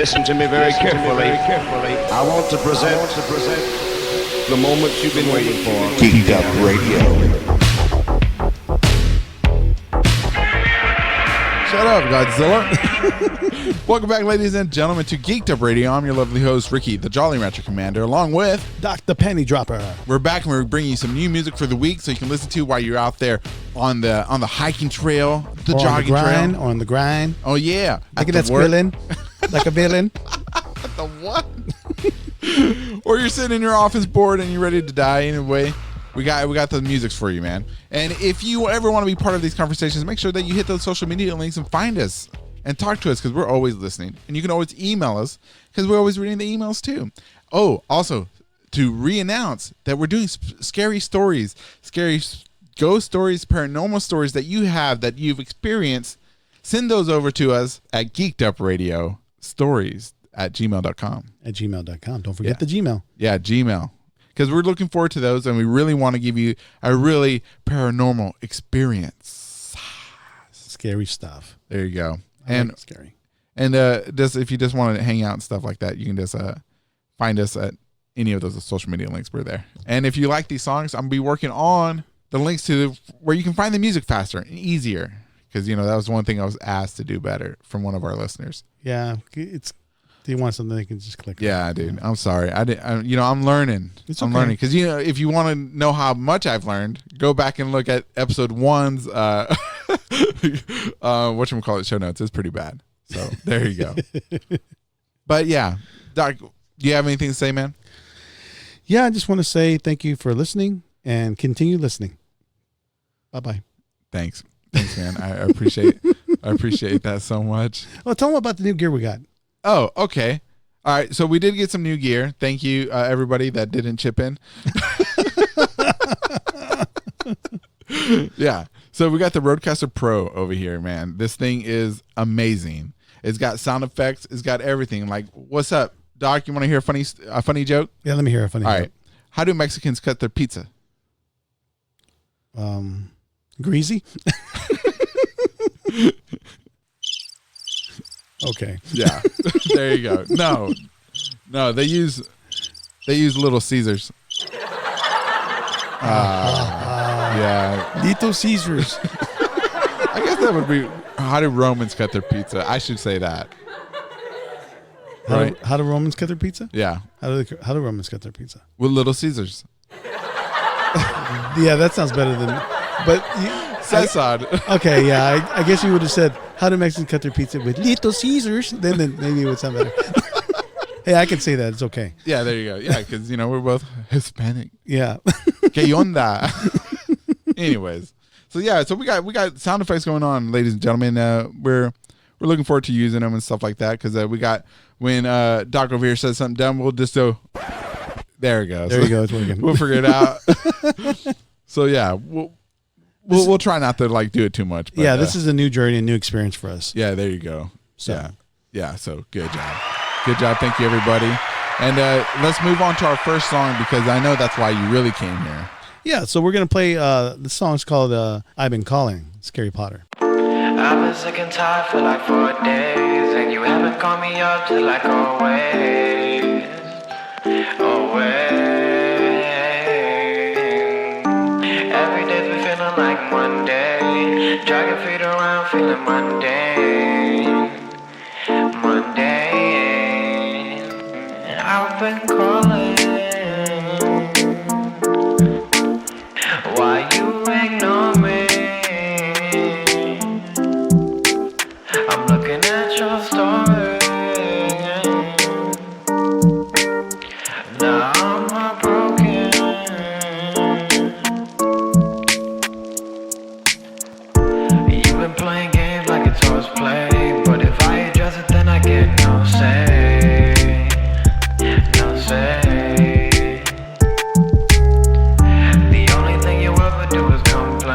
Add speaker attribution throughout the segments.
Speaker 1: listen to me very carefully. I want to present the moment you've been waiting for.
Speaker 2: Geek'd Radio.
Speaker 3: Shut up, Godzilla. Welcome back, ladies and gentlemen, to Geek'd Radio. I'm your lovely host, Ricky, the Jolly Rancher Commander, along with
Speaker 4: Doc the Penny Dropper.
Speaker 3: We're back and we're bringing you some new music for the week so you can listen to while you're out there on the hiking trail, the jogging trail.
Speaker 4: Or on the grind.
Speaker 3: Oh, yeah.
Speaker 4: Like that's villain. Like a villain.
Speaker 3: The what? Or you're sitting in your office bored and you're ready to die anyway. We got the music for you, man. And if you ever want to be part of these conversations, make sure that you hit those social media links and find us and talk to us because we're always listening. And you can always email us because we're always reading the emails too. Oh, also to re-announce that we're doing scary stories, scary ghost stories, paranormal stories that you have that you've experienced. Send those over to us at geekdupradio stories@gmail.com.
Speaker 4: At gmail.com. Don't forget the Gmail.
Speaker 3: Yeah, Gmail. Because we're looking forward to those, and we really want to give you a really paranormal experience.
Speaker 4: Scary stuff.
Speaker 3: There you go.
Speaker 4: Like scary.
Speaker 3: And just if you just want to hang out and stuff like that, you can just find us at any of those social media links. We're there. And if you like these songs, I'm going to be working on the links to where you can find the music faster and easier. Because, that was one thing I was asked to do better from one of our listeners.
Speaker 4: Yeah, do you want something they can just click on?
Speaker 3: Yeah, dude. I'm sorry. I'm learning.
Speaker 4: It's
Speaker 3: I'm
Speaker 4: okay.
Speaker 3: learning. Because, if you want to know how much I've learned, go back and look at episode 1's, whatchamacallit, show notes. It's pretty bad. So, there you go. But, yeah. Doc, do you have anything to say, man?
Speaker 4: Yeah, I just want to say thank you for listening and continue listening. Bye-bye.
Speaker 3: Thanks, man. I appreciate that so much.
Speaker 4: Well, tell them about the new gear we got.
Speaker 3: Oh, okay. All right. So we did get some new gear. Thank you, everybody that didn't chip in. Yeah. So we got the Rodecaster Pro over here, man. This thing is amazing. It's got sound effects. It's got everything. Like, what's up, Doc? You want to hear a funny joke?
Speaker 4: Yeah, let me hear a funny joke.
Speaker 3: All right. How do Mexicans cut their pizza?
Speaker 4: Greasy. Okay.
Speaker 3: Yeah. There you go. No, they use Little Caesars. Yeah.
Speaker 4: Little Caesars.
Speaker 3: I guess that would be how do Romans cut their pizza? I should say that. Right?
Speaker 4: How do Romans cut their pizza?
Speaker 3: Yeah.
Speaker 4: How do Romans cut their pizza?
Speaker 3: With Little Caesars.
Speaker 4: Yeah, that sounds better than. But
Speaker 3: that's odd.
Speaker 4: Okay, yeah, I guess you would have said, how do Mexicans cut their pizza with Little Caesars? Then maybe it would sound better. Hey, I can say that. It's okay.
Speaker 3: Yeah, there you go. Yeah, because, we're both Hispanic.
Speaker 4: Yeah.
Speaker 3: Que onda? Anyways. So, yeah, so we got sound effects going on, ladies and gentlemen. We're looking forward to using them and stuff like that because we got, when Doc over here says something dumb, we'll just go, there it goes.
Speaker 4: There you go. It's working.
Speaker 3: We'll figure it out. So, yeah, We'll try not to do it too much. But,
Speaker 4: yeah, this is a new journey, a new experience for us.
Speaker 3: Yeah, there you go.
Speaker 4: So.
Speaker 3: Yeah. So good job. Thank you, everybody. And let's move on to our first song because I know that's why you really came here.
Speaker 4: Yeah. So we're gonna play. The song's called "I've Been Calling." Scary Potter.
Speaker 5: I've been sick and tired for like 4 days, and you haven't called me up till like always. Every day's been feeling like Monday, dragging feet around, feeling mundane. I've been calling. Why you ignore me? I'm looking at your story. Now I'm heartbroken. You've been playing games like it's always play, but if I address it, then I get no say. The only thing you ever do is complain.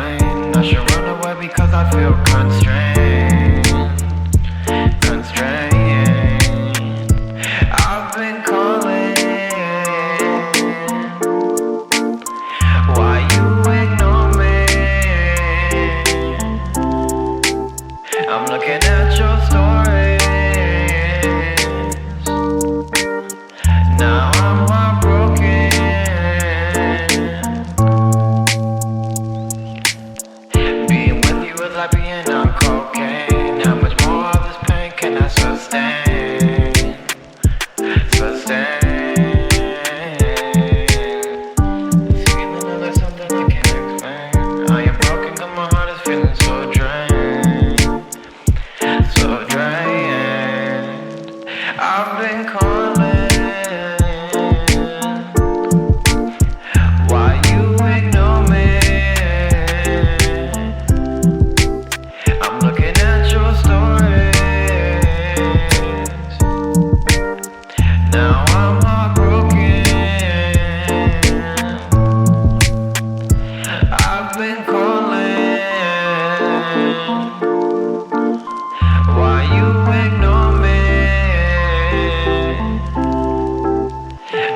Speaker 5: Why you ignore me?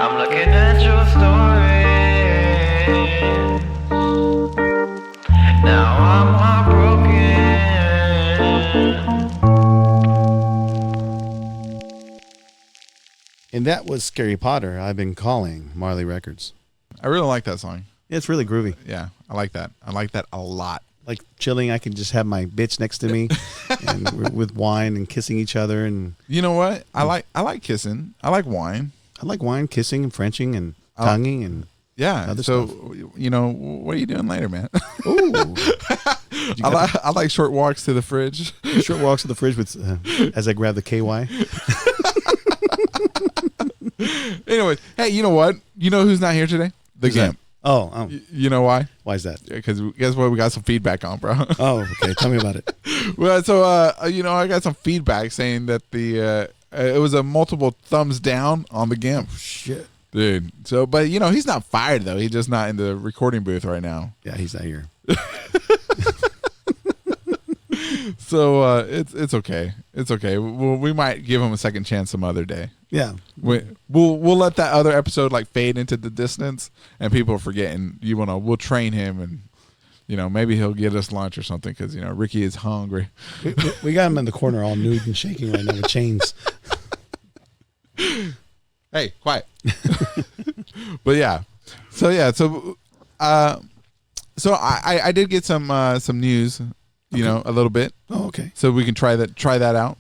Speaker 5: I'm looking at your story. Now I'm heartbroken.
Speaker 4: And that was Scary Potter. I've been calling Marley Records.
Speaker 3: I really like that song.
Speaker 4: It's really groovy.
Speaker 3: Yeah, I like that. I like that a lot.
Speaker 4: Like chilling, I can just have my bitch next to me, and we're with wine and kissing each other. And
Speaker 3: You know what? I like kissing. I like wine.
Speaker 4: I like wine, kissing, and Frenching, and tonguing, and
Speaker 3: Yeah.
Speaker 4: other
Speaker 3: So
Speaker 4: stuff.
Speaker 3: what are you doing later, man?
Speaker 4: Ooh,
Speaker 3: I like short walks to the fridge.
Speaker 4: short walks to the fridge with as I grab the KY.
Speaker 3: Anyways, hey, you know what? You know who's not here today? The
Speaker 4: Who's that?
Speaker 3: Gimp.
Speaker 4: Oh,
Speaker 3: You know why?
Speaker 4: why is that?
Speaker 3: Because guess what? We got some feedback on, bro.
Speaker 4: Oh, okay. Tell me about it.
Speaker 3: Well, so I got some feedback saying that it was a multiple thumbs down on the Gimp,
Speaker 4: Shit.
Speaker 3: dude. So, but he's not fired though. He's just not in the recording booth right now.
Speaker 4: Yeah, he's not here.
Speaker 3: So it's okay. It's okay. We might give him a second chance some other day.
Speaker 4: Yeah.
Speaker 3: We'll let that other episode like fade into the distance, and people are forgetting. We'll train him, and maybe he'll get us lunch or something because Ricky is hungry.
Speaker 4: We got him in the corner all nude and shaking right now with chains.
Speaker 3: Hey, quiet. But yeah, so I did get some news, a little bit,
Speaker 4: Oh, okay.
Speaker 3: so we can try that out.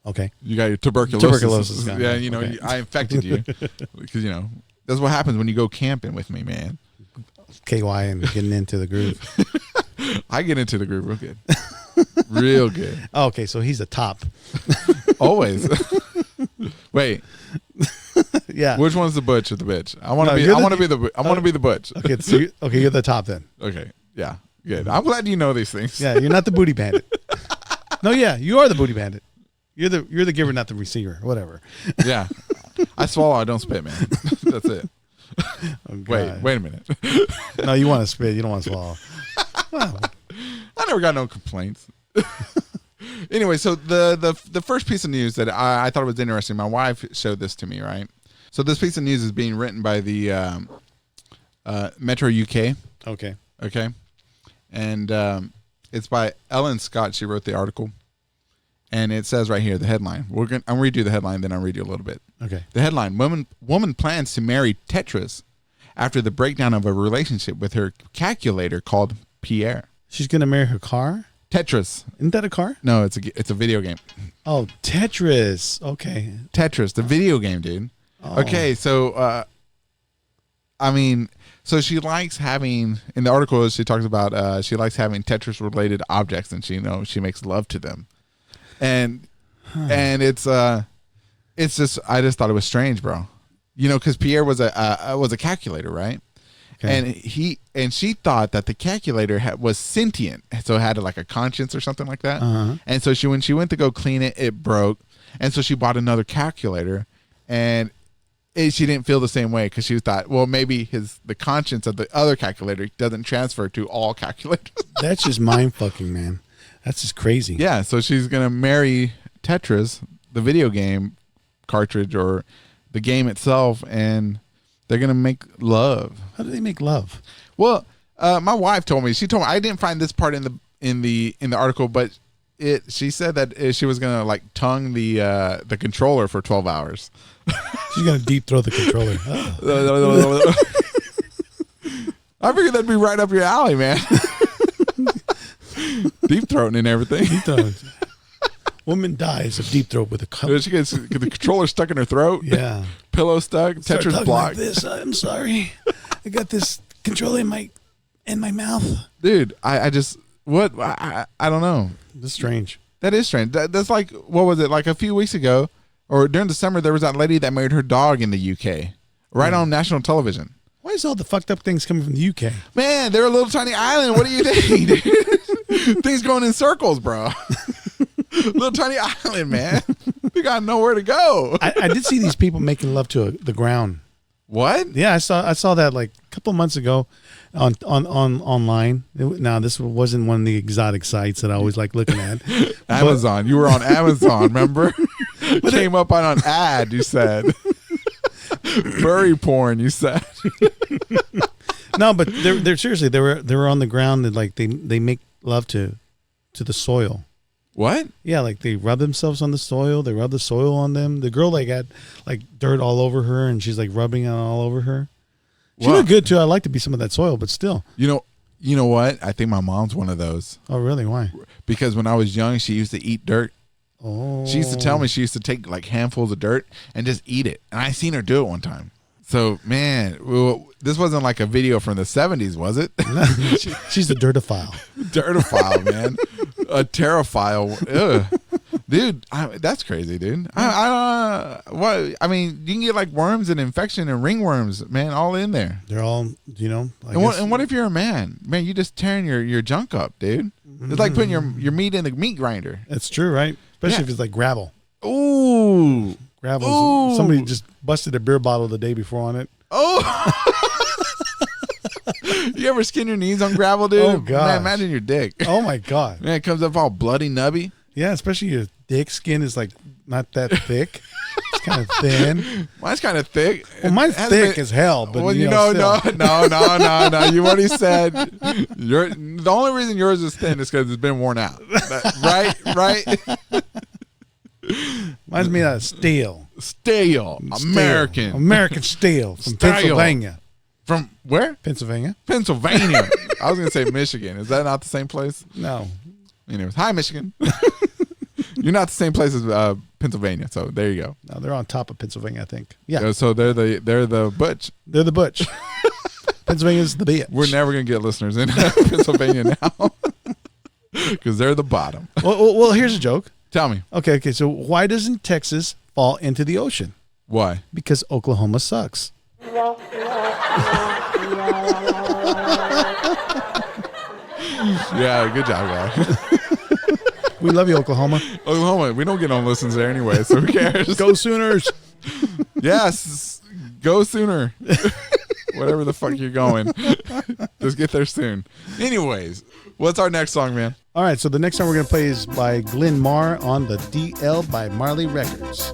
Speaker 4: Okay.
Speaker 3: You got your tuberculosis.
Speaker 4: gone.
Speaker 3: Yeah,
Speaker 4: Okay.
Speaker 3: I infected you because that's what happens when you go camping with me, man.
Speaker 4: KY and getting into the groove.
Speaker 3: I get into the groove real good, real good.
Speaker 4: Oh, okay, so he's the top.
Speaker 3: Always. Wait,
Speaker 4: Yeah.
Speaker 3: which one's the butch or the bitch? I want to
Speaker 4: No,
Speaker 3: be.
Speaker 4: you're
Speaker 3: I
Speaker 4: the-
Speaker 3: want to be the. I want to be the butch.
Speaker 4: Okay, so you're the top then.
Speaker 3: Okay. Yeah. Good. I'm glad you know these things.
Speaker 4: Yeah, you're not the booty bandit. No, yeah, you are the booty bandit. You're the giver, not the receiver. Whatever.
Speaker 3: Yeah. I swallow. I don't spit, man. That's it.
Speaker 4: Oh, God.
Speaker 3: Wait a minute.
Speaker 4: No, you want to spit. You don't want to swallow. Well,
Speaker 3: I never got no complaints. Anyway, so the first piece of news that I thought was interesting, my wife showed this to me, right? So this piece of news is being written by the Metro UK,
Speaker 4: okay.
Speaker 3: okay? And it's by Ellen Scott. She wrote the article. And it says right here, the headline. I'm going to read you the headline, then I'll read you a little bit.
Speaker 4: Okay.
Speaker 3: The headline, woman plans to marry Tetris after the breakdown of a relationship with her calculator called Pierre.
Speaker 4: She's gonna marry her car.
Speaker 3: Tetris.
Speaker 4: Isn't that a car?
Speaker 3: No, it's a video game.
Speaker 4: Oh, Tetris. Okay.
Speaker 3: Tetris, the video game, dude.
Speaker 4: Oh.
Speaker 3: Okay, so so she likes having, in the article she talks about she likes having Tetris related objects, and she makes love to them. And it's just, I just thought it was strange, bro. Because Pierre was a calculator, right?
Speaker 4: Okay.
Speaker 3: And she thought that the calculator was sentient, so it had like a conscience or something like that.
Speaker 4: Uh-huh.
Speaker 3: And so when she went to go clean it, it broke, and so she bought another calculator, and she didn't feel the same way because she thought, well, maybe the conscience of the other calculator doesn't transfer to all calculators.
Speaker 4: That's just mind fucking, man. That's just crazy.
Speaker 3: Yeah, so she's gonna marry Tetris, the video game cartridge or the game itself, and they're gonna make love.
Speaker 4: How do they make love?
Speaker 3: Well, my wife told me. She told me, I didn't find this part in the article, but she said that she was gonna like tongue the controller for 12 hours.
Speaker 4: She's gonna deep throat the controller. Oh.
Speaker 3: I figured that'd be right up your alley, man. Deep throating and everything.
Speaker 4: Deep throat. Woman dies of deep throat with a cup.
Speaker 3: She gets the controller stuck in her throat.
Speaker 4: Yeah.
Speaker 3: Pillow stuck.
Speaker 4: Start
Speaker 3: Tetris
Speaker 4: talking
Speaker 3: blocked.
Speaker 4: like this. I'm sorry. I got this controller in my mouth.
Speaker 3: Dude, I just what I don't know.
Speaker 4: That's strange.
Speaker 3: That is strange. That's like, what was it, like a few weeks ago or during the summer, there was that lady that married her dog in the UK right on national television.
Speaker 4: Why is all the fucked up things coming from the UK?
Speaker 3: Man, they're a little tiny island. What do you think, dude? Things going in circles, bro. Little tiny island, man. We got nowhere to go.
Speaker 4: I did see these people making love to the ground.
Speaker 3: What?
Speaker 4: Yeah, I saw that like a couple months ago on online. Now this wasn't one of the exotic sites that I always like looking at.
Speaker 3: Amazon. You were on Amazon, remember? Came up on an ad, you said. Furry porn, you said.
Speaker 4: No, but they're seriously they were on the ground and like they make love to the soil.
Speaker 3: What?
Speaker 4: Yeah, like they rub themselves on the soil. They rub the soil on them. The girl like had like dirt all over her, and she's like rubbing it all over her. She looked good too. I'd like to be some of that soil, but still.
Speaker 3: You know what? I think my mom's one of those.
Speaker 4: Oh, really? Why?
Speaker 3: Because when I was young, she used to eat dirt.
Speaker 4: Oh.
Speaker 3: She used to tell me she used to take like handfuls of dirt and just eat it. And I seen her do it one time. So, man, this wasn't like a video from the 70s, was it?
Speaker 4: She's a dirtophile.
Speaker 3: Dirtophile, man. A terrophile. Ugh. Dude, that's crazy, dude. I mean, you can get like worms and infection and ringworms, man, all in there.
Speaker 4: They're all,
Speaker 3: And what if you're a man? Man, you just tearing your junk up, dude. It's like putting your meat in the meat grinder.
Speaker 4: That's true, right? Especially if it's like gravel.
Speaker 3: Ooh.
Speaker 4: Gravel.
Speaker 3: Ooh.
Speaker 4: Somebody just busted a beer bottle the day before on it.
Speaker 3: Oh. You ever skin your knees on gravel, dude?
Speaker 4: Oh, God.
Speaker 3: Man, imagine your dick.
Speaker 4: Oh, my God.
Speaker 3: Man, it comes up all bloody nubby.
Speaker 4: Yeah, especially your dick skin is like not that thick. It's kind of thin.
Speaker 3: Mine's kind of thick.
Speaker 4: Well, mine's thick as hell. But
Speaker 3: well,
Speaker 4: still.
Speaker 3: no. You already said the only reason yours is thin is because it's been worn out. Right.
Speaker 4: Mine's made out of steel.
Speaker 3: Steel.
Speaker 4: American steel from Pennsylvania.
Speaker 3: From where?
Speaker 4: Pennsylvania.
Speaker 3: I was gonna say Michigan. Is that not the same place?
Speaker 4: No.
Speaker 3: Anyways, hi Michigan. You're not the same place as Pennsylvania, so there you go.
Speaker 4: No, they're on top of Pennsylvania, I think. Yeah.
Speaker 3: So they're the butch.
Speaker 4: They're the butch. Pennsylvania's the bitch.
Speaker 3: We're never gonna get listeners in Pennsylvania now because they're the bottom.
Speaker 4: Well, here's a joke.
Speaker 3: Tell me.
Speaker 4: Okay. So why doesn't Texas fall into the ocean?
Speaker 3: Why?
Speaker 4: Because Oklahoma sucks.
Speaker 3: Yeah, good job, guys.
Speaker 4: We love you, Oklahoma.
Speaker 3: Oklahoma, we don't get no listens there anyway, so who cares?
Speaker 4: Go Sooners.
Speaker 3: Yes, go Sooner. Whatever the fuck you're going. Just get there soon. Anyways, what's our next song, man?
Speaker 4: All right, so the next song we're going to play is by Glen Mar on the DL by Marley Records.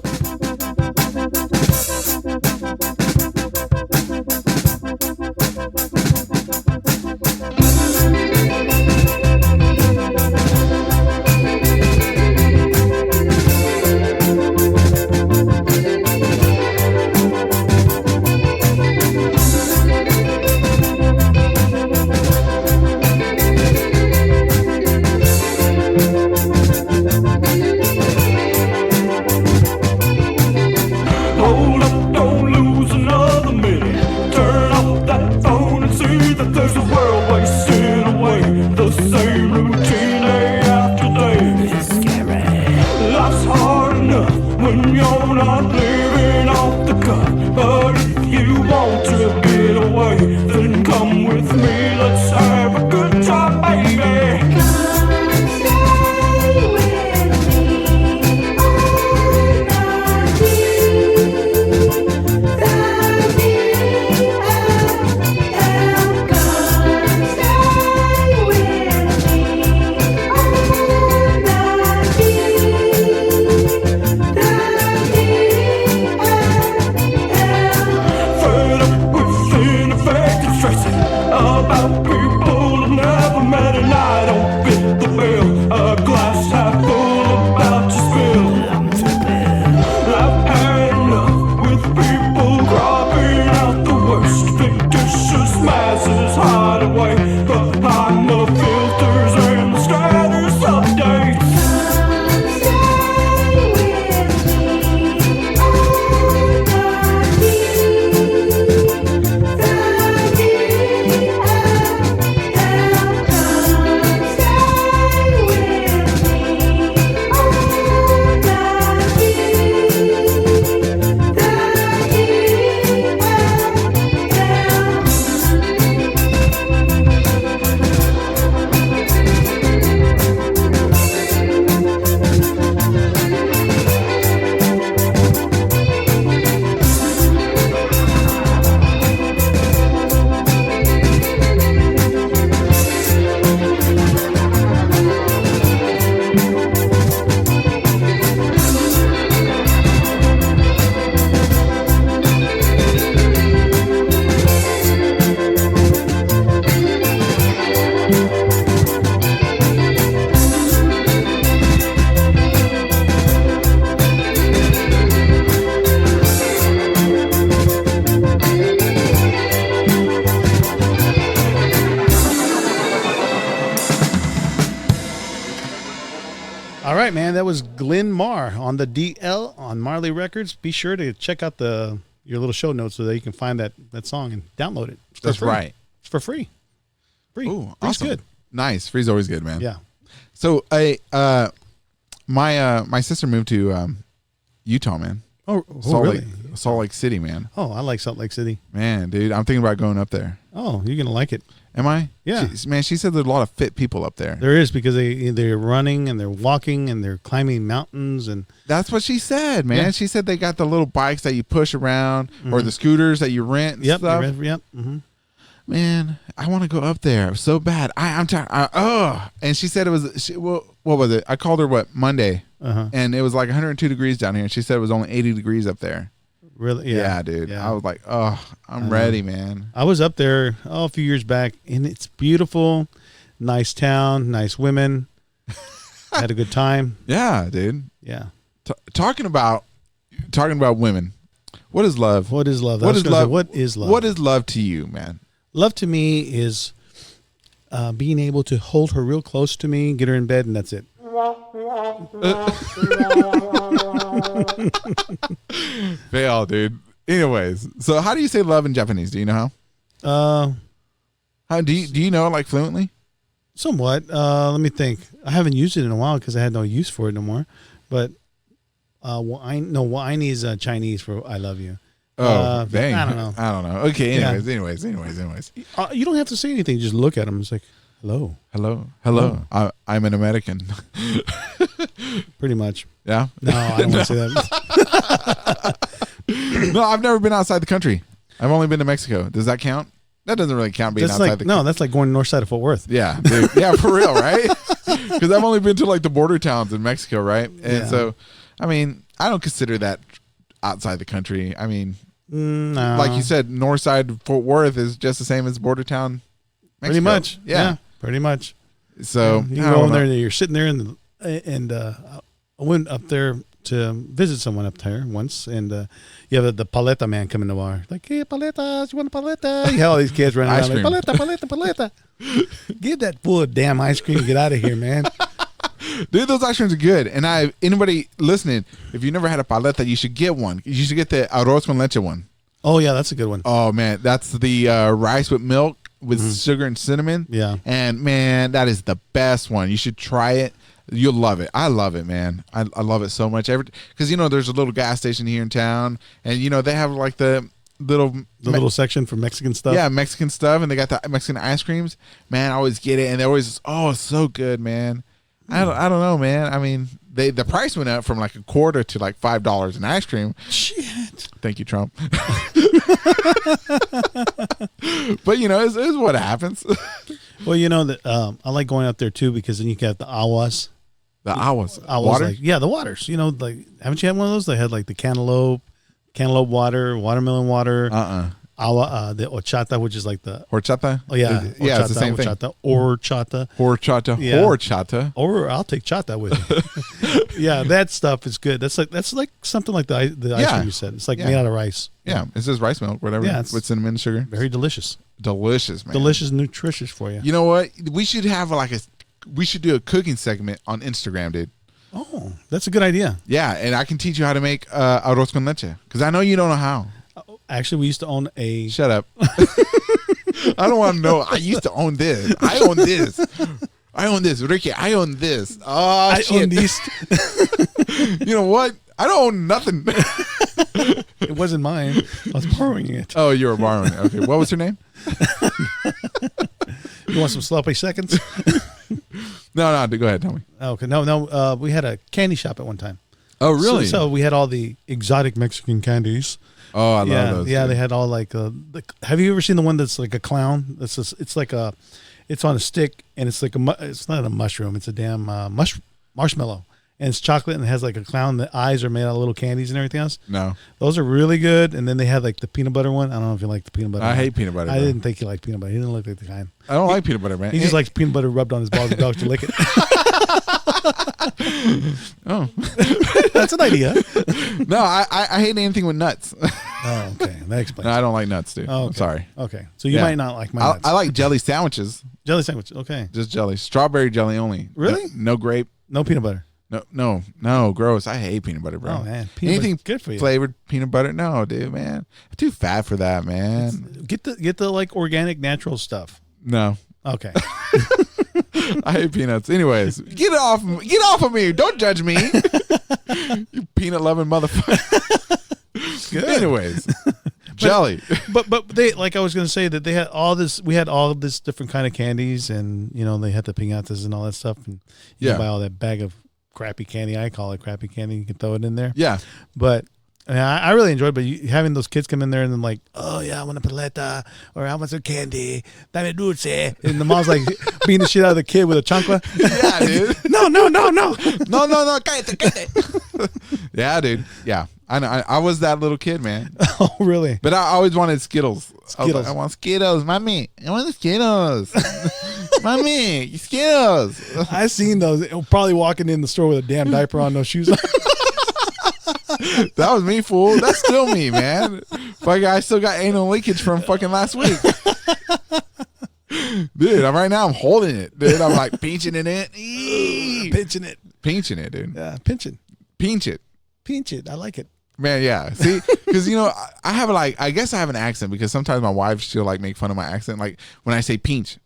Speaker 4: right, man. That was Glen Mar on the DL on Marley Records. Be sure to check out your little show notes so that you can find that song and download it.
Speaker 3: That's right.
Speaker 4: It's for free. Free.
Speaker 3: Ooh,
Speaker 4: Free's
Speaker 3: awesome.
Speaker 4: good.
Speaker 3: Nice. Free's always good, man.
Speaker 4: Yeah.
Speaker 3: So my sister moved to Utah, man.
Speaker 4: Oh, really?
Speaker 3: Salt Lake City, man.
Speaker 4: Oh, I like Salt Lake City.
Speaker 3: Man, dude, I'm thinking about going up there.
Speaker 4: Oh, you're gonna like it.
Speaker 3: Am I?
Speaker 4: Yeah.
Speaker 3: She said there's a lot of fit people up there.
Speaker 4: There is, because they're running and they're walking and they're climbing mountains, and
Speaker 3: That's what she said, man.
Speaker 4: Yeah.
Speaker 3: She said they got the little bikes that you push around or the scooters that you rent and
Speaker 4: yep,
Speaker 3: stuff.
Speaker 4: yep. Mm-hmm.
Speaker 3: Man, I want to go up there so bad. I'm tired. And she said it was, what was it? I called her, Monday? And it was like 102 degrees down here. And she said it was only 80 degrees up there.
Speaker 4: Really?
Speaker 3: Yeah, dude.
Speaker 4: Yeah.
Speaker 3: I was like, I'm ready, man.
Speaker 4: I was up there a few years back, and it's beautiful, nice town, nice women. Had a good time.
Speaker 3: Yeah, dude.
Speaker 4: Yeah.
Speaker 3: Talking about women. What is love?
Speaker 4: What is love?
Speaker 3: What is love?
Speaker 4: What is love?
Speaker 3: What is love to you, man?
Speaker 4: Love to me is being able to hold her real close to me, get her in bed, and that's it.
Speaker 3: Fail, dude. Anyways, so how do you say love in Japanese? Do you know how? How do you know it like fluently?
Speaker 4: Somewhat. Let me think. I haven't used it in a while because I had no use for it no more. But wa'aini is Chinese for I love you.
Speaker 3: Oh, dang.
Speaker 4: I don't know.
Speaker 3: Okay,
Speaker 4: Yeah.
Speaker 3: anyways.
Speaker 4: You don't have to say anything. Just look at them. It's like, hello.
Speaker 3: Hello. I'm an American.
Speaker 4: Pretty much.
Speaker 3: Yeah?
Speaker 4: No, I don't want to say that.
Speaker 3: No, I've never been outside the country. I've only been to Mexico. Does that count? That doesn't really count being
Speaker 4: That's
Speaker 3: outside
Speaker 4: like
Speaker 3: the country.
Speaker 4: that's like going north side of Fort Worth.
Speaker 3: Yeah, dude. Yeah, for real, right? Because I've only been to like the border towns in Mexico, right? And
Speaker 4: Yeah.
Speaker 3: so, I mean, I don't consider that outside the country. I mean,
Speaker 4: No.
Speaker 3: like you said, north side Fort Worth is just the same as border town Mexico.
Speaker 4: Pretty much.
Speaker 3: Yeah.
Speaker 4: Pretty much.
Speaker 3: So,
Speaker 4: You
Speaker 3: I
Speaker 4: go
Speaker 3: don't
Speaker 4: in there
Speaker 3: know.
Speaker 4: and you're sitting there and I went up there to visit someone up there once, and you have the paleta man come in the bar. Like, hey, paletas, you want a paleta? You have all these kids running
Speaker 3: Ice
Speaker 4: around like,
Speaker 3: cream.
Speaker 4: paleta. Give that fool a damn ice cream and get out of here, man.
Speaker 3: Dude, those ice creams are good. And anybody listening, if you never had a paleta, you should get one. You should get the arroz con leche one.
Speaker 4: Oh, yeah, that's a good one.
Speaker 3: Oh, man. That's the rice with milk with sugar and cinnamon.
Speaker 4: Yeah.
Speaker 3: And, man, that is the best one. You should try it. You'll love it. I love it, man. I love it so much. Because, there's a little gas station here in town. And, they have, like, the little
Speaker 4: section for Mexican stuff.
Speaker 3: Yeah, Mexican stuff. And they got the Mexican ice creams. Man, I always get it. And they're always, it's so good, man. I don't know, man. I mean, the price went up from like a quarter to like $5 an ice cream.
Speaker 4: Shit.
Speaker 3: Thank you, Trump. But it's what happens.
Speaker 4: Well, that I like going up there too, because then you get the awas.
Speaker 3: The awas
Speaker 4: Water?
Speaker 3: water.
Speaker 4: Yeah, the waters. Like, haven't you had one of those? They had like the cantaloupe water, watermelon water. Awa, the horchata, which is like the
Speaker 3: Horchata.
Speaker 4: Oh yeah,
Speaker 3: Yeah, it's the same thing.
Speaker 4: Horchata.
Speaker 3: Horchata.
Speaker 4: Yeah.
Speaker 3: Horchata.
Speaker 4: Or I'll take chata with you. Yeah, that stuff is good. That's like something like the ice cream you said. It's like made out of rice.
Speaker 3: Yeah, it's just rice milk, whatever.
Speaker 4: Yeah,
Speaker 3: with cinnamon and sugar.
Speaker 4: Very delicious.
Speaker 3: Delicious, man.
Speaker 4: Delicious, nutritious for you.
Speaker 3: You know what? We should have we should do a cooking segment on Instagram, dude.
Speaker 4: Oh, that's a good idea.
Speaker 3: Yeah, and I can teach you how to make arroz con leche, because I know you don't know how.
Speaker 4: Actually, we used to own a.
Speaker 3: Shut up. I don't want to know. I used to own this. I own this. Ricky, I own this. Oh,
Speaker 4: I
Speaker 3: shit.
Speaker 4: own these.
Speaker 3: You know what? I don't own nothing.
Speaker 4: It wasn't mine. I was borrowing it.
Speaker 3: Oh, you were borrowing it. Okay. What was her name?
Speaker 4: You want some sloppy seconds?
Speaker 3: No, go ahead. Tell me.
Speaker 4: Okay. No. We had a candy shop at one time.
Speaker 3: Oh, really?
Speaker 4: So we had all the exotic Mexican candies.
Speaker 3: Oh, I love those.
Speaker 4: Yeah,
Speaker 3: dude.
Speaker 4: they had all like. Have you ever seen the one that's like a clown? It's like it's on a stick, and it's like it's not a mushroom. It's a damn marshmallow, and it's chocolate, and it has like a clown. The eyes are made out of little candies and everything else.
Speaker 3: No.
Speaker 4: Those are really good. And then they had like the peanut butter one. I don't know if you like the peanut butter.
Speaker 3: I hate peanut butter.
Speaker 4: I
Speaker 3: bro.
Speaker 4: didn't think you liked peanut butter. He didn't look like the kind.
Speaker 3: I don't like peanut butter, man.
Speaker 4: He just likes peanut butter rubbed on his balls and dogs to lick it.
Speaker 3: Oh.
Speaker 4: That's an idea.
Speaker 3: No, I hate anything with nuts.
Speaker 4: Oh, okay. That explains.
Speaker 3: No, I don't like nuts, dude.
Speaker 4: Oh,
Speaker 3: I'm sorry.
Speaker 4: Okay. So you
Speaker 3: Yeah.
Speaker 4: might not like my nuts.
Speaker 3: I like jelly sandwiches.
Speaker 4: Jelly sandwich. Okay.
Speaker 3: Just jelly. Strawberry jelly only.
Speaker 4: Really?
Speaker 3: No grape.
Speaker 4: No peanut butter.
Speaker 3: No, gross. I hate peanut butter, bro.
Speaker 4: Oh man, peanut
Speaker 3: Anything
Speaker 4: butter's good for you.
Speaker 3: flavored peanut butter? No, dude, man. I'm too fat for that, man.
Speaker 4: Get the like organic, natural stuff.
Speaker 3: No.
Speaker 4: Okay.
Speaker 3: I hate peanuts. Anyways, get off of me. Don't judge me. You peanut loving motherfucker.
Speaker 4: Good.
Speaker 3: Anyways, jelly.
Speaker 4: But they, like I was going to say, that they had all this. We had all of this different kind of candies, and they had the piñatas and all that stuff, and you can buy all that bag of crappy candy. I call it crappy candy. You can throw it in there.
Speaker 3: Yeah.
Speaker 4: But I really enjoyed. But having those kids come in there and then like, oh yeah, I want a paleta, or I want some candy, dame dulce, and the mom's like beating the shit out of the kid with a chancla.
Speaker 3: Yeah, dude.
Speaker 4: No.
Speaker 3: No, cállate. Yeah, dude. Yeah. I was that little kid, man.
Speaker 4: Oh, really?
Speaker 3: But I always wanted Skittles.
Speaker 4: Skittles.
Speaker 3: I want Skittles, mommy. I want the Skittles. Mommy, Skittles.
Speaker 4: I seen those. Probably walking in the store with a damn diaper on, no shoes on.
Speaker 3: That was me, fool. That's still me, man. Fuck, I still got anal leakage from fucking last week. Dude, right now I'm holding it. Dude, I'm like pinching it in.
Speaker 4: Pinching it.
Speaker 3: Pinching it, dude.
Speaker 4: Yeah, pinching.
Speaker 3: Pinch it.
Speaker 4: Pinch it. I like it.
Speaker 3: Man, yeah. See, because I have I guess I have an accent because sometimes my wife she'll like make fun of my accent, like when I say pinch,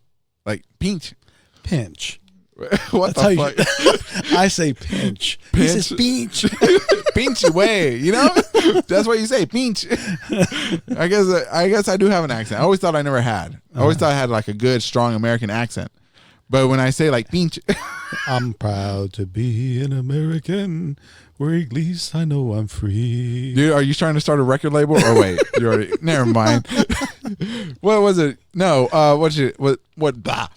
Speaker 3: like pinch.
Speaker 4: Pinch.
Speaker 3: What
Speaker 4: That's
Speaker 3: the fuck?
Speaker 4: I say pinch. He says pinch.
Speaker 3: Pinch away. That's what you say. Pinch. I guess I do have an accent. I always thought I never had. I always thought I had like a good, strong American accent. But when I say like pinch,
Speaker 4: I'm proud to be an American. Where at least I know I'm free.
Speaker 3: Dude, are you trying to start a record label? Or wait, you already. Never mind. What was it? No. What? Bah.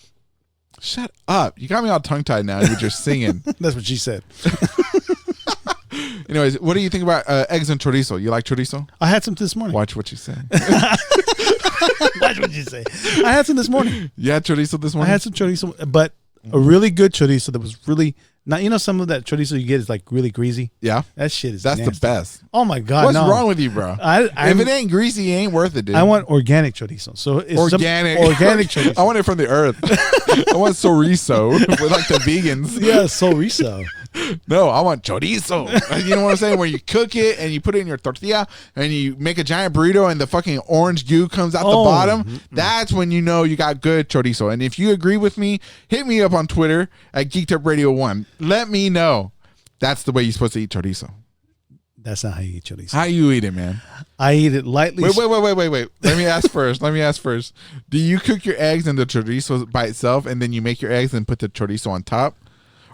Speaker 3: Shut up. You got me all tongue-tied now. You're just singing.
Speaker 4: That's what she said.
Speaker 3: Anyways, what do you think about eggs and chorizo? You like chorizo?
Speaker 4: I had some this morning.
Speaker 3: Watch what you say.
Speaker 4: Watch what you say. I had some this morning.
Speaker 3: You had chorizo this morning?
Speaker 4: I had some chorizo, but a really good chorizo that was really not. Some of that chorizo you get is like really greasy.
Speaker 3: Yeah.
Speaker 4: That shit is
Speaker 3: That's
Speaker 4: nasty.
Speaker 3: the best.
Speaker 4: Oh my God.
Speaker 3: What's
Speaker 4: no.
Speaker 3: wrong with you, bro? If it ain't greasy, it ain't worth it, dude.
Speaker 4: I want organic chorizo. So it's
Speaker 3: organic
Speaker 4: chorizo.
Speaker 3: I want it from the earth. I want chorizo with like the vegans.
Speaker 4: Yeah, chorizo.
Speaker 3: No, I want chorizo. You know what I'm saying? Where you cook it and you put it in your tortilla and you make a giant burrito and the fucking orange goo comes out the bottom. That's when you know you got good chorizo. And if you agree with me, hit me up on Twitter at Geek'd Radio 1. Let me know. That's the way you're supposed to eat chorizo.
Speaker 4: That's not how you eat chorizo.
Speaker 3: How you eat it, man?
Speaker 4: I eat it lightly.
Speaker 3: Wait. Let me ask first. Do you cook your eggs and the chorizo by itself and then you make your eggs and put the chorizo on top?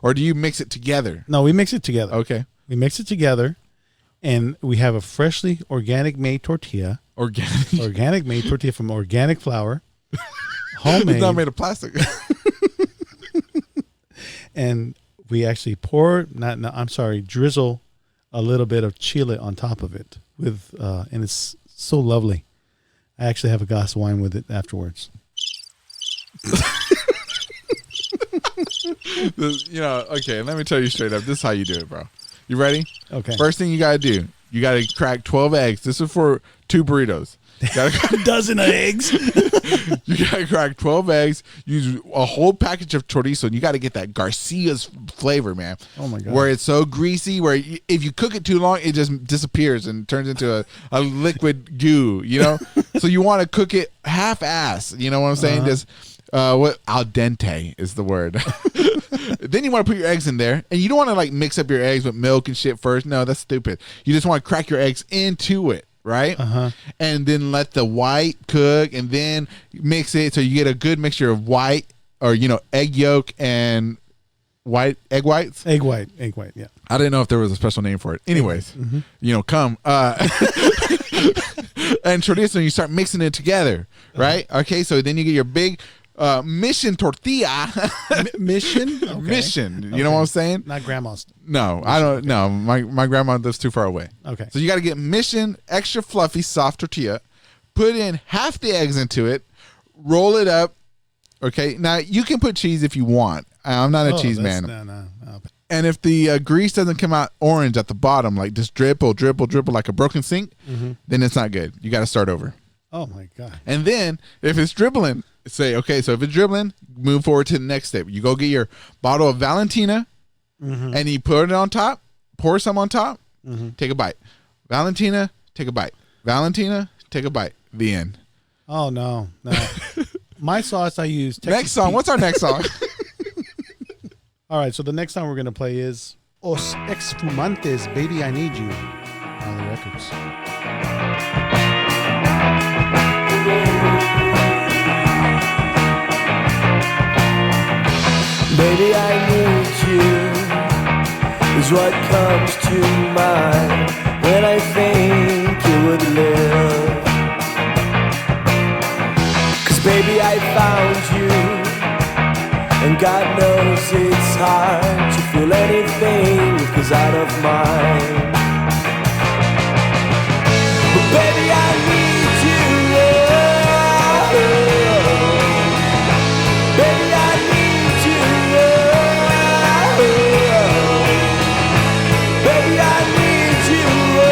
Speaker 3: Or do you mix it together?
Speaker 4: No, we mix it together.
Speaker 3: Okay.
Speaker 4: We mix it together, and we have a freshly organic made tortilla. Organic made tortilla from organic flour. Homemade.
Speaker 3: It's not made of plastic.
Speaker 4: And we actually drizzle a little bit of chile on top of it and it's so lovely. I actually have a glass of wine with it afterwards.
Speaker 3: Okay, let me tell you straight up. This is how you do it, bro. You ready?
Speaker 4: Okay.
Speaker 3: First thing you got to do, you got to crack 12 eggs. This is for 2 burritos.
Speaker 4: A dozen of eggs.
Speaker 3: You got to crack 12 eggs, use a whole package of chorizo, and you got to get that Garcia's flavor, man.
Speaker 4: Oh, my God.
Speaker 3: Where it's so greasy, where if you cook it too long, it just disappears and turns into a liquid goo, So you want to cook it half-ass, you know what I'm saying? Just... what al dente is the word. Then you want to put your eggs in there, and you don't want to like mix up your eggs with milk and shit first. No, that's stupid. You just want to crack your eggs into it, right? And then let the white cook, and then mix it so you get a good mixture of white or egg yolk and white egg whites.
Speaker 4: Egg white, yeah.
Speaker 3: I didn't know if there was a special name for it. Anyways, come. And chorizo, you start mixing it together, right? Okay, so then you get your big mission tortilla.
Speaker 4: Mission? Okay.
Speaker 3: Mission. You know what I'm saying?
Speaker 4: Not grandma's.
Speaker 3: No, I don't know. My grandma lives too far away.
Speaker 4: Okay.
Speaker 3: So you got to get mission extra fluffy, soft tortilla, put in half the eggs into it, roll it up. Okay. Now you can put cheese if you want. I'm not a cheese man.
Speaker 4: No.
Speaker 3: And if the grease doesn't come out orange at the bottom, like just dribble like a broken sink, then it's not good. You got to start over.
Speaker 4: Oh my God.
Speaker 3: And then if it's dribbling, say, okay, so if it's dribbling, move forward to the next step. You go get your bottle of Valentina, and you put it on top, pour some on top, take a bite. Valentina, take a bite. Valentina, take a bite. The end.
Speaker 4: Oh no. My sauce I use. Texas
Speaker 3: Next song.
Speaker 4: Pete.
Speaker 3: What's our next song?
Speaker 4: All right, so the next song we're gonna play is Os Exfumantes, Baby I Need You, Marley Records.
Speaker 6: Baby, I need you is what comes to mind when I think you would live. 'Cause baby, I found you, and God knows it's hard to feel anything that goes out of mine. But baby, I need you, oh, baby, I need you, oh, baby, I need you, oh,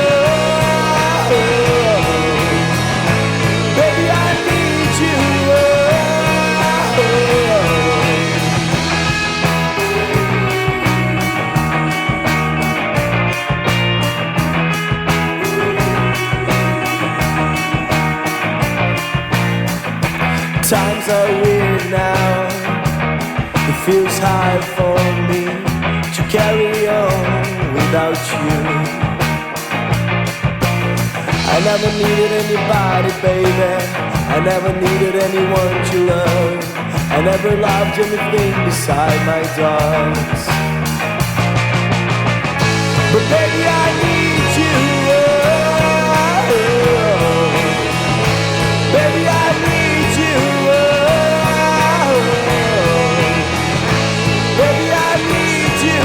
Speaker 6: baby, I need you, Times are weird now. It feels hard for me to carry on without you. I never needed anybody, baby. I never needed anyone to love. I never loved anything beside my dogs. But baby, I need you. Oh, baby, I need you. Baby, I need you.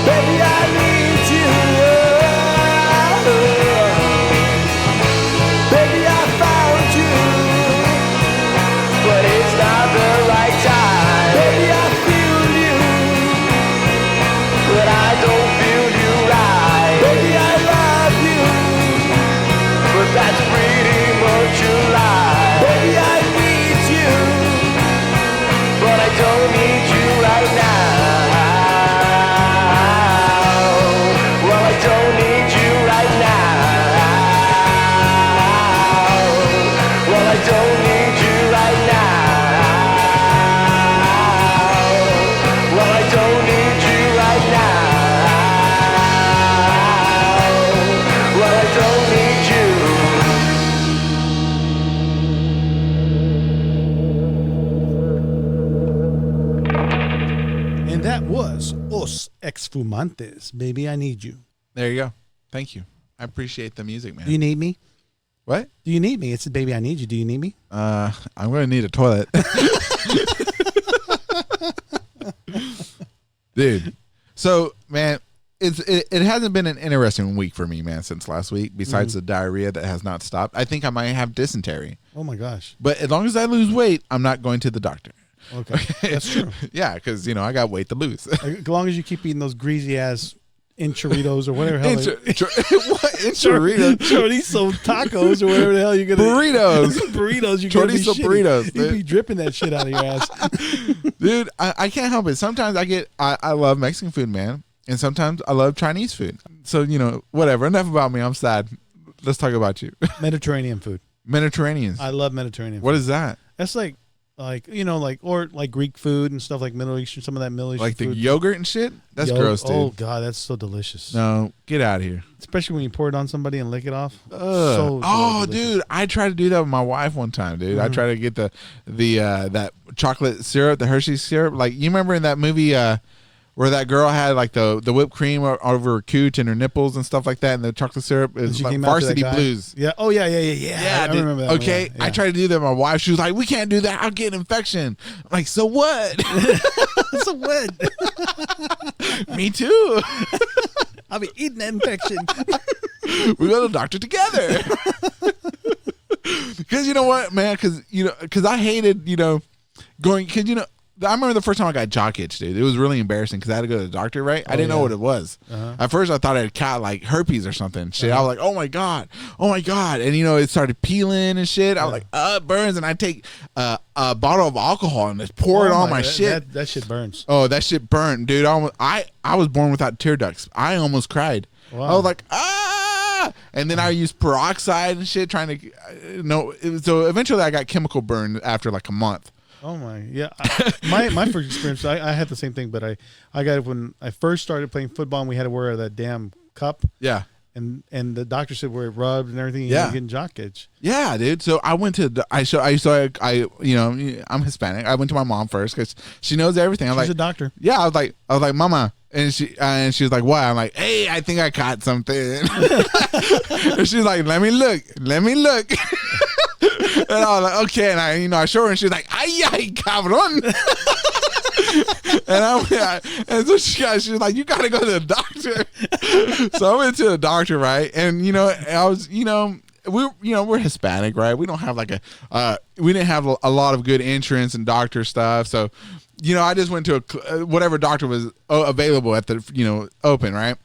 Speaker 6: Baby, I need you. Baby, I found you, but it's not the right time. Baby, I feel you, but I don't feel you right. Baby, I love you, but that's pretty much a lie. Baby, I need you, but I don't need you right now. Well, I don't need you right now. Well, I don't need you right now. Well, I don't need you right now. Well, I don't need you.
Speaker 4: And that was Os Exfumantes, Baby I Need You.
Speaker 3: There you go. Thank you. I appreciate the music, man.
Speaker 4: Do you need me?
Speaker 3: What?
Speaker 4: Do you need me? It's Baby I Need You. Do you need me?
Speaker 3: I'm going to need a toilet. Dude. So, man, it hasn't been an interesting week for me, man, since last week, besides the diarrhea that has not stopped. I think I might have dysentery.
Speaker 4: Oh my gosh.
Speaker 3: But as long as I lose weight, I'm not going to the doctor.
Speaker 4: Okay. That's true.
Speaker 3: Yeah, because, I got weight to lose.
Speaker 4: As long as you keep eating those greasy ass enchiladas or whatever the hell.
Speaker 3: What? Enchilada?
Speaker 4: Chorizo tacos or whatever the hell you're gonna
Speaker 3: Burritos.
Speaker 4: Burritos. You're gonna be
Speaker 3: Chorizo
Speaker 4: shitty.
Speaker 3: burritos,
Speaker 4: You'd
Speaker 3: dude.
Speaker 4: be dripping that shit out of your ass.
Speaker 3: Dude, I can't help it. Sometimes I love Mexican food, man. And sometimes I love Chinese food. So, whatever. Enough about me. I'm sad. Let's talk about you.
Speaker 4: Mediterranean food.
Speaker 3: Mediterranean.
Speaker 4: I love Mediterranean food.
Speaker 3: What is that?
Speaker 4: That's like Greek food and stuff like Middle Eastern, some of that Middle Eastern
Speaker 3: Like the
Speaker 4: food.
Speaker 3: yogurt and shit? That's gross, dude.
Speaker 4: Oh god, that's so delicious.
Speaker 3: No, get out of here.
Speaker 4: Especially when you pour it on somebody and lick it off.
Speaker 3: Ugh.
Speaker 4: So delicious.
Speaker 3: Dude, I tried to do that with my wife one time, dude. I tried to get the that chocolate syrup, the Hershey's syrup. Like, you remember in that movie where that girl had like the whipped cream over her cooch and her nipples and stuff like that, and the chocolate syrup
Speaker 4: And
Speaker 3: is
Speaker 4: she
Speaker 3: like
Speaker 4: came out to that
Speaker 3: Varsity
Speaker 4: guy?
Speaker 3: Blues.
Speaker 4: Yeah. Oh yeah. I
Speaker 3: dude.
Speaker 4: remember that.
Speaker 3: Okay,
Speaker 4: one, yeah.
Speaker 3: I tried to do that with my wife. She was like, "We can't do that. I'll get an infection." I'm like, so what?
Speaker 4: So what?
Speaker 3: Me too.
Speaker 4: I'll be eating that infection.
Speaker 3: We go to the doctor together. Because you know what, man? Because I hated going. Because I remember the first time I got jock itch, dude. It was really embarrassing because I had to go to the doctor, right? I didn't know what it was. At first, I thought I had got like herpes or something. Shit, I was like, oh my god, and it started peeling and shit. I was like, it burns, and I take a bottle of alcohol and just pour it on my shit.
Speaker 4: That shit burns.
Speaker 3: Oh, that shit burned, dude. I was born without tear ducts. I almost cried.
Speaker 4: Wow.
Speaker 3: I was like, and then I used peroxide and shit trying to so eventually I got chemical burn after like a month.
Speaker 4: Oh my, yeah. My first experience, I had the same thing, but I got it when I first started playing football and we had to wear that damn cup.
Speaker 3: Yeah.
Speaker 4: And the doctor said where it rubbed and everything.
Speaker 3: Yeah.
Speaker 4: You're getting jock itch. I'm Hispanic. I went to my mom first because she knows everything. She's a doctor.
Speaker 3: Yeah. I was like, Mama. And she was like, what? I'm like, hey, I think I caught something. And she's like, let me look. And I was like, okay. And I show her and she's like, ay, cabrón. And so she's like, you gotta go to the doctor. So I went to the doctor, right? And I was, we're Hispanic, right? We don't have like we didn't have a lot of good insurance and doctor stuff. So, I just went to whatever doctor was available at the, open, right?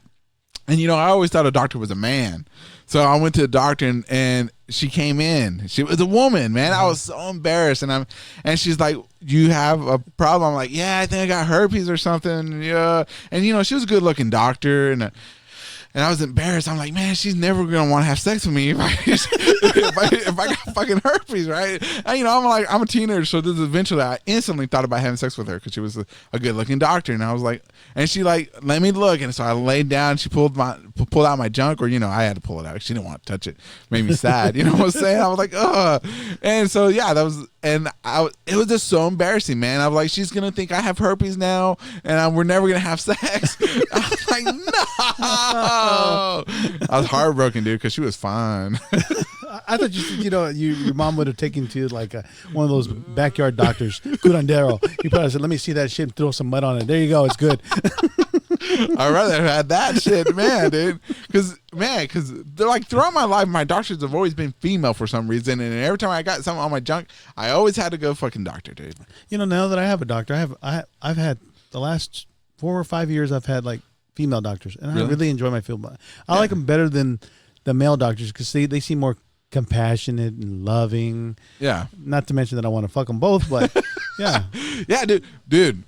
Speaker 3: And, I always thought a doctor was a man. So I went to the doctor and she came in. She was a woman, man. I was so embarrassed. And she's like, you have a problem? I'm like, yeah, I think I got herpes or something. Yeah. And, she was a good looking doctor. And I was embarrassed. I'm like, man, she's never going to want to have sex with me if I got fucking herpes, right? And, I'm a teenager. So eventually I instantly thought about having sex with her because she was a good looking doctor. And I was like, and she like, let me look. And so I laid down. She pulled out my junk, or, I had to pull it out. She didn't want to touch it. Made me sad. You know what I'm saying? I was like, ugh. And so, yeah, it was just so embarrassing, man. I was like, she's going to think I have herpes now and we're never going to have sex. I was like, no. I was heartbroken, dude, because she was fine.
Speaker 4: I thought your mom would have taken to like one of those backyard doctors, curandero. He probably said, let me see that shit and throw some mud on it. There you go. It's good.
Speaker 3: I'd rather have had that shit, man, dude. Because they're like, throughout my life, my doctors have always been female for some reason. And every time I got something on my junk, I always had to go fucking doctor, dude.
Speaker 4: Now that I have a doctor, I've had the last 4 or 5 years, I've had like female doctors, and I really enjoy my field. I like them better than the male doctors because they seem more compassionate and loving. Yeah. Not to mention that I want to fuck them both, but yeah.
Speaker 3: Yeah, dude.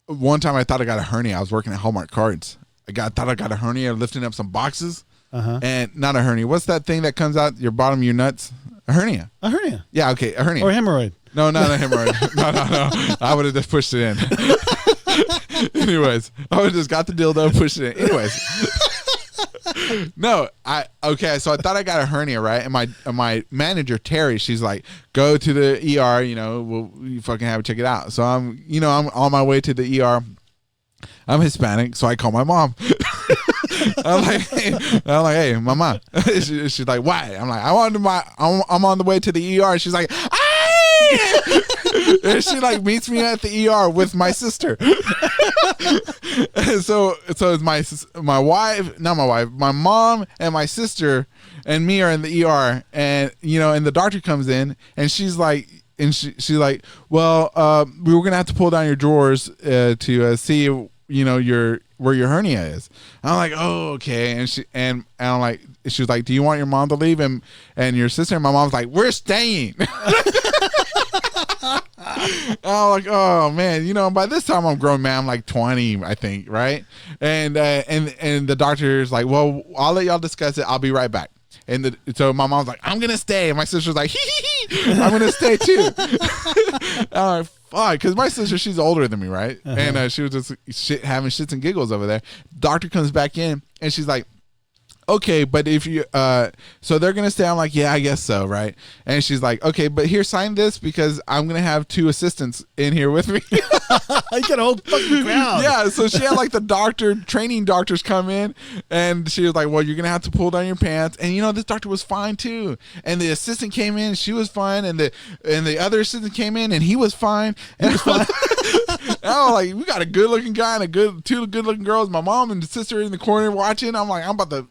Speaker 3: One time I thought I got a hernia. I was working at Hallmark Cards. Thought I got a hernia lifting up some boxes. And not a hernia. What's that thing that comes out your bottom of your nuts? A hernia.
Speaker 4: A hernia.
Speaker 3: Yeah, okay, a hernia.
Speaker 4: Or a hemorrhoid.
Speaker 3: No, not a hemorrhoid. No. I would have just pushed it in. Anyways, I would have just got the dildo, pushed it in. Anyways. So I thought I got a hernia, right? And my manager, Terry, she's like, go to the ER, you fucking have to check it out. So I'm on my way to the ER. I'm Hispanic, so I call my mom. I'm like, hey, mama. She's like, why? I'm like, I'm on the way to the ER. She's like, and she like meets me at the ER with my sister. And so it's my wife, not my wife, my mom and my sister and me are in the ER, and and the doctor comes in and she's like, she's like, well, we were gonna have to pull down your drawers to see where your hernia is. I'm like, oh, okay. And I'm like, she was like, do you want your mom to leave and your sister? And my mom's like, we're staying. I'm like, oh man, by this time I'm a grown man. I'm like 20, I think, right? And the doctor's like, well, I'll let y'all discuss it. I'll be right back. And so my mom's like, I'm gonna stay. And my sister's like, I'm gonna stay too. I'm like, fuck, because my sister, she's older than me, right? And she was just having shits and giggles over there. Doctor comes back in and she's like, okay, but if you so they're gonna stay. I'm like, yeah, I guess so, right? And she's like, okay, but here, sign this because I'm gonna have 2 assistants in here with me.
Speaker 4: You got a whole fucking crowd.
Speaker 3: Yeah, so she had like the training doctors come in, and she was like, well, you're gonna have to pull down your pants. And this doctor was fine too. And the assistant came in, she was fine, and the other assistant came in and he was fine. And I was like, we got a good looking guy and 2 good looking girls. My mom and the sister in the corner watching. I'm like, I'm about to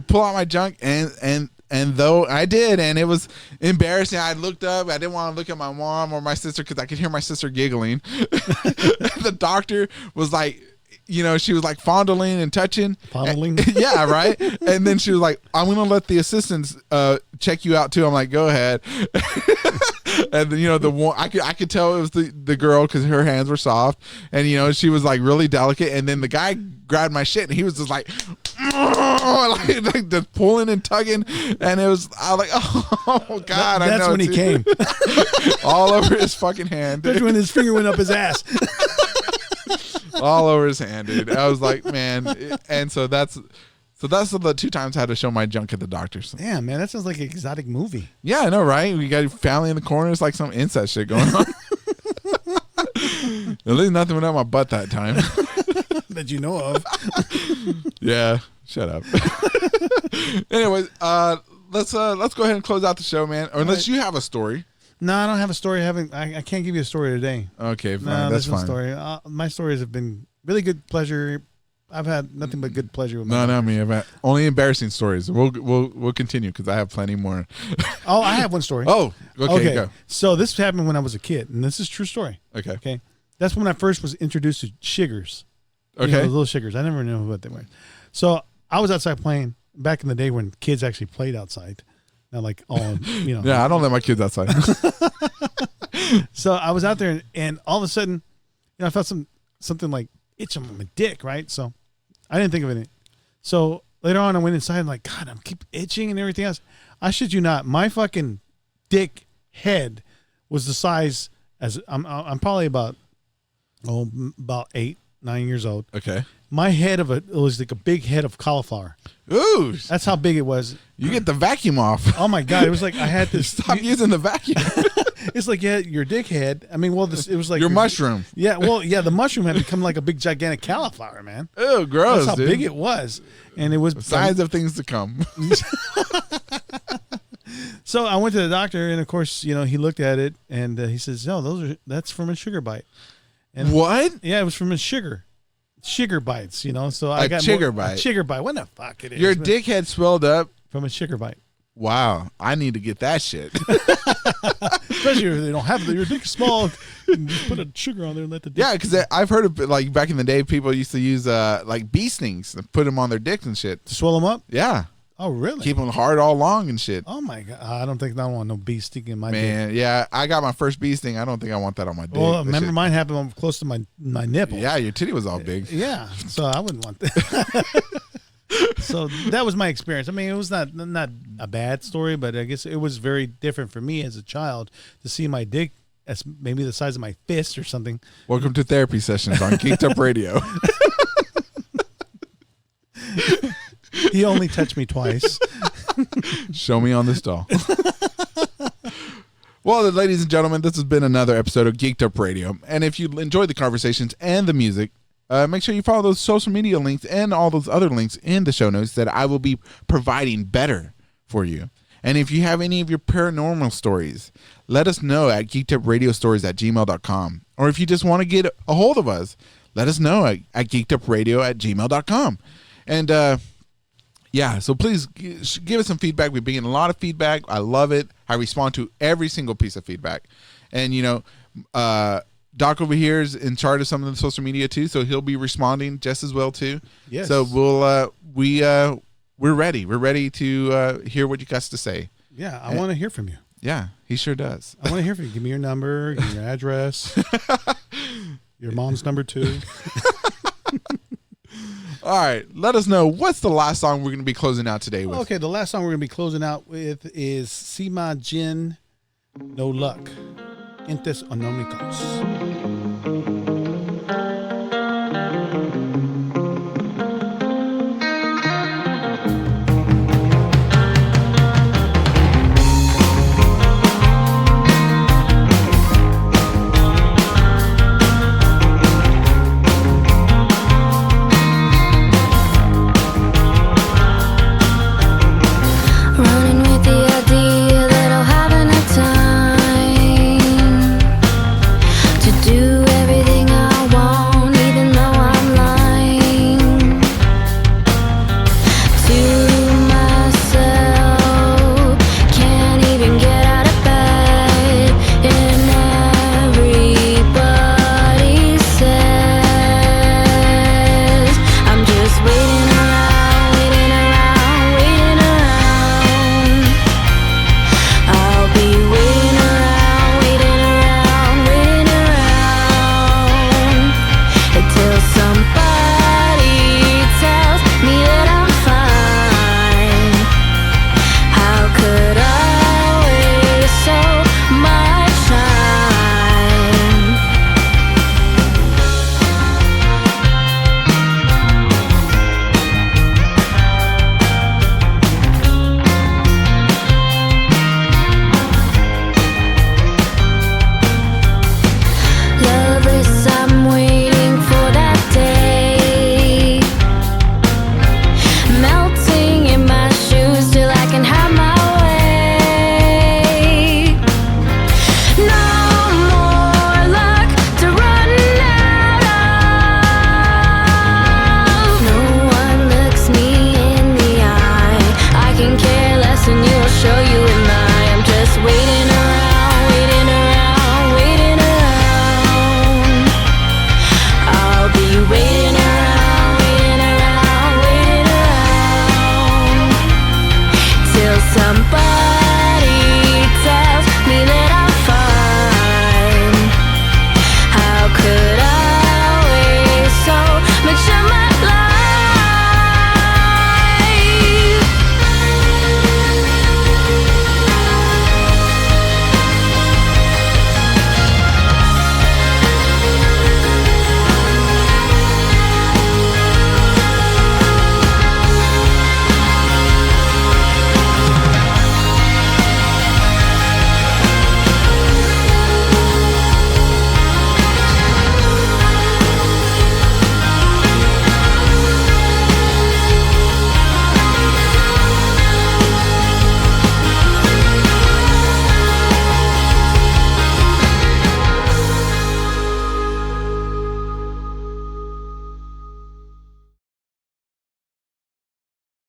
Speaker 3: pull out my junk, and And though I did, and it was embarrassing. I looked up. I didn't want to look at my mom or my sister because I could hear my sister giggling. The doctor was like, you know, she was like fondling and touching.
Speaker 4: Fondling?
Speaker 3: Yeah, right. And then she was like, I'm going to let the assistants check you out too. I'm like, go ahead. And you know, the one I could tell it was the girl because her hands were soft, and you know, she was like really delicate. And then the guy grabbed my shit, and he was just like just pulling and tugging, and I was like, oh god,
Speaker 4: that's
Speaker 3: I know
Speaker 4: when he came
Speaker 3: all over his fucking hand.
Speaker 4: That's when his finger went up his ass.
Speaker 3: All over his hand, dude. I was like, man. And so that's the 2 times I had to show my junk at the doctor's.
Speaker 4: Damn, man, that sounds like an exotic movie.
Speaker 3: Yeah, I know, right? We got your family in the corner. It's like some incest shit going on. At least nothing went out my butt that time.
Speaker 4: That you know of.
Speaker 3: Yeah, shut up. Anyways, let's go ahead and close out the show, man. Or unless you have a story.
Speaker 4: No, I don't have a story. I can't give you a story today.
Speaker 3: Okay, fine.
Speaker 4: No,
Speaker 3: That's
Speaker 4: there's
Speaker 3: fine.
Speaker 4: no story. My stories have been really good pleasure. I've had nothing but good pleasure with my
Speaker 3: No,
Speaker 4: life.
Speaker 3: not me. I've had only embarrassing stories. We'll continue because I have plenty more.
Speaker 4: Oh, I have one story.
Speaker 3: Oh, okay, go.
Speaker 4: So this happened when I was a kid, and this is a true story.
Speaker 3: Okay.
Speaker 4: Okay. That's when I first was introduced to shiggers.
Speaker 3: Okay.
Speaker 4: You know, those little shiggers. I never knew what they were. So I was outside playing back in the day when kids actually played outside. Not like all, you know.
Speaker 3: Yeah, I don't let my kids outside.
Speaker 4: So I was out there, and all of a sudden, you know, I felt something like itch on my dick, right? So I didn't think of it. So later on, I went inside and like, God, I'm keep itching and everything else. I shit you not, my fucking dick head was the size as I'm probably about 8, 9 years old.
Speaker 3: Okay.
Speaker 4: My head it was like a big head of cauliflower.
Speaker 3: Ooh,
Speaker 4: That's how big it was.
Speaker 3: you get the vacuum off.
Speaker 4: Oh my God, it was like I had this.
Speaker 3: Stop using the vacuum.
Speaker 4: It's like your dick head. I mean, well, it was like
Speaker 3: Your mushroom.
Speaker 4: Yeah, well, yeah, the mushroom had become like a big gigantic cauliflower, man.
Speaker 3: Ew, gross,
Speaker 4: That's how
Speaker 3: dude.
Speaker 4: big it was, and it was
Speaker 3: Signs of things to come.
Speaker 4: So I went to the doctor, and of course, you know, he looked at it, and he says, "No, that's from a sugar bite." And
Speaker 3: What?
Speaker 4: Yeah, it was from a sugar bites. You know, so I got
Speaker 3: chigger bite.
Speaker 4: A chigger bite. What the fuck it is?
Speaker 3: Your dick had swelled up.
Speaker 4: from a sugar bite.
Speaker 3: Wow, I need to get that shit.
Speaker 4: Especially if they don't have your dick is small. You just put a sugar on there and let the dick.
Speaker 3: Yeah, because I've heard of like back in the day, people used to use like bee stings and put them on their dicks and shit.
Speaker 4: To swell them up.
Speaker 3: Yeah,
Speaker 4: Oh, really?
Speaker 3: keep them hard all long and shit.
Speaker 4: Oh my God! I don't want no bee sticking in my dick.
Speaker 3: Man, yeah, I got my first bee sting. I don't think I want that on my dick.
Speaker 4: Well,
Speaker 3: That
Speaker 4: remember
Speaker 3: shit-
Speaker 4: mine happened close to my nipple.
Speaker 3: Yeah, your titty was all big.
Speaker 4: Yeah, so I wouldn't want that. So that was my experience. I mean, it was not a bad story, but I guess it was very different for me as a child to see my dick as maybe the size of my fist or something.
Speaker 3: Welcome to therapy sessions on Geek'd Up Radio.
Speaker 4: He only touched me twice.
Speaker 3: Show me on this doll. Well, ladies and gentlemen, this has been another episode of Geek'd Up Radio. And if you enjoyed the conversations and the music, make sure you follow those social media links and all those other links in the show notes that I will be providing better for you. And if you have any of your paranormal stories, let us know at geekdupradio@gmail.com. Or if you just want to get a hold of us, let us know at geekdupradio@gmail.com. And yeah, so please give us some feedback. We're getting a lot of feedback. I love it. I respond to every single piece of feedback. And, you know, Doc over here is in charge of some of the social media too, so he'll be responding just as well too.
Speaker 4: Yes.
Speaker 3: So we're ready. We're ready to hear what you got to say.
Speaker 4: Yeah, I want to hear from you.
Speaker 3: Yeah, he sure does.
Speaker 4: I want to hear from you. Give me your number, give me your address, your mom's number too.
Speaker 3: All right, let us know what's the last song we're going to be closing out today with.
Speaker 4: Okay, the last song we're going to be closing out with is Sima Jin, No Luck. Entes Onomicos.